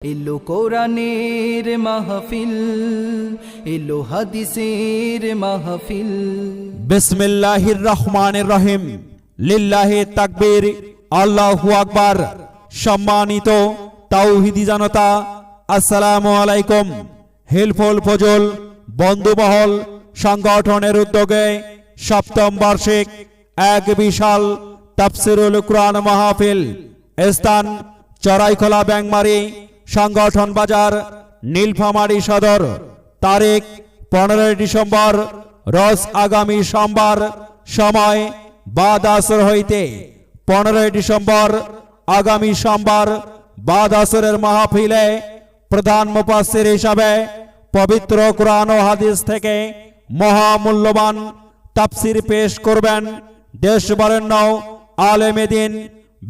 এলো কোরআনের মাহফিল, এলো হাদিসের মাহফিল। বিসমিল্লাহির রহমানির রহিম। লিল্লাহি তাকবীর, আল্লাহু আকবার। সম্মানিত তাওহীদি জনতা, আসসালামু আলাইকুম। হিলফুল ফজল বন্ধুমহল সংগঠনের উদ্যোগে সপ্তম বার্ষিক এক বিশাল তাফসিরুল কুরআন মাহফিল, স্থান চড়াইখোলা ব্যাংমারি, সংগঠন বাজার, নীলফামারী সদর। তারিখ 15 ডিসেম্বর, রোজ আগামী সোমবার। সময় বাদ আসর হইতে 15 ডিসেম্বর আগামী সোমবার বাদ আসরের মাহফিলে প্রধান মুফাসসির হিসাবে পবিত্র কোরআন ও হাদিস থেকে মহামূল্যবান তাফসির পেশ করবেন দেশ বরেণ্য আলেমে দ্বীন,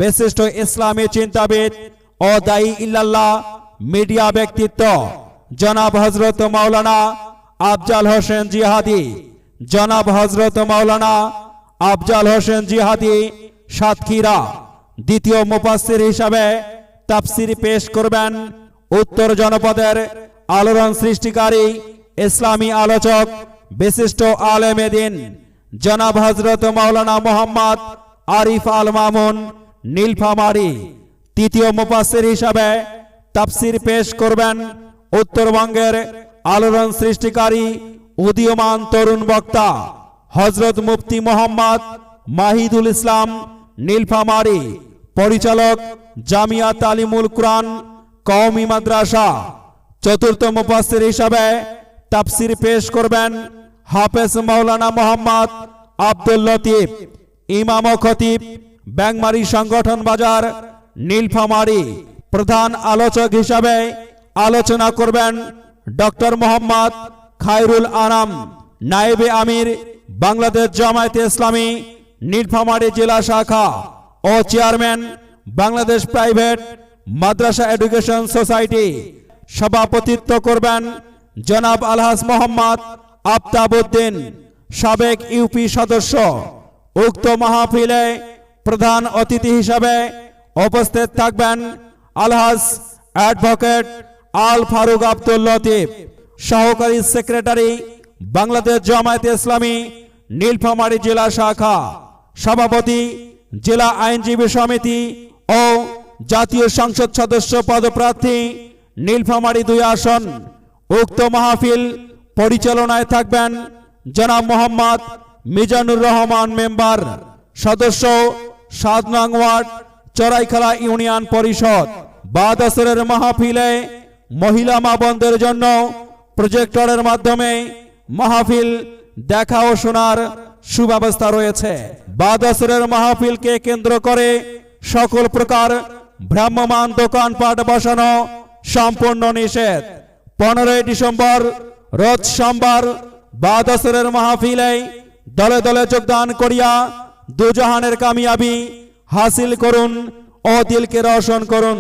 বিশিষ্ট ইসলামী চিন্তাবিদ ও দায়ী ইল্লাল্লাহ মিডিয়া ব্যক্তিত্ব জনাব হযরত মাওলানা আফজাল হোসেন জিহাদি। জনাব হযরত মাওলানা আফজাল হোসেন জিহাদি সাতক্ষীরা। দ্বিতীয় মুফাসসির হিসাবে তাফসির পেশ করবেন উত্তর জনপদের আলোড়ন সৃষ্টিকারী ইসলামী আলোচক, বিশিষ্ট আলেমে দ্বীন জনাব হযরত মাওলানা মোহাম্মদ আরিফ আল মামুন নীলফামারী। তৃতীয় মুফাসসির হিসাবে তাফসির পেশ করবেন উত্তরবঙ্গের আলোড়ন সৃষ্টিকারী উদীয়মান তরুণ বক্তা হযরত মুফতি মোহাম্মদ মাহিদুল ইসলাম নীলফামারী। পরিচালক জামিয়া তালিমুল কুরআন কওমি মাদ্রাসা। চতুর্থ মুফাসসির হিসাবে তাফসির পেশ করবেন হাফেজ মাওলানা মোহাম্মদ আব্দুল লতিফ, ইমাম ও খতিব, ব্যাংমারি সংগঠন বাজার, নীলফামারী। প্রধান আলোচক হিসাবে আলোচনা করবেন ডক্টর মোহাম্মদ খায়রুল আনাম, নায়েবে আমির, বাংলাদেশ জামায়াতে ইসলামী নীলফামারী জেলা শাখা ও চেয়ারম্যান বাংলাদেশ প্রাইভেট মাদ্রাসা এডুকেশন সোসাইটি। সভাপতিত্ব করবেন জনাব আলহাজ মোহাম্মদ আফতাবউদ্দিন, সাবেক ইউপি সদস্য। উক্ত মাহফিলে প্রধান অতিথি হিসাবে উপস্থিত থাকবেন আলহাজ অ্যাডভোকেট আল ফারুক আব্দুল লতিফ, সহকারী সেক্রেটারি বাংলাদেশ জামায়াতে ইসলামী নীলফামারী জেলা শাখা, সভাপতি জেলা আইনজীবী সমিতি ও জাতীয় সংসদ সদস্য পদপ্রার্থী নীলফামারী 2 আসন। উক্ত মাহফিল পরিচালনায় থাকবেন জনাব মোহাম্মদ মিজানুর রহমান, মেম্বার, সদস্য 7 নং ওয়ার্ড, চড়াইখোলা ইউনিয়ন পরিষদ। বাদ আসরের মাহফিলে মহিলা মা বোনদের জন্য প্রজেক্টরের মাধ্যমে মাহফিল দেখা ও শোনার সুব্যবস্থা রয়েছে। বাদ আসরের মাহফিলকে কেন্দ্র করে সকল প্রকার ভ্রাম্যমাণ দোকানপাট বসানো সম্পূর্ণ নিষেধ। 15 ডিসেম্বর রোজ সোমবার বাদ আসরের মাহফিলে দলে দলে যোগদান করিয়া দুজাহানের কামিয়াবি হাসিল করুন ও দিলকে রোশন করুন।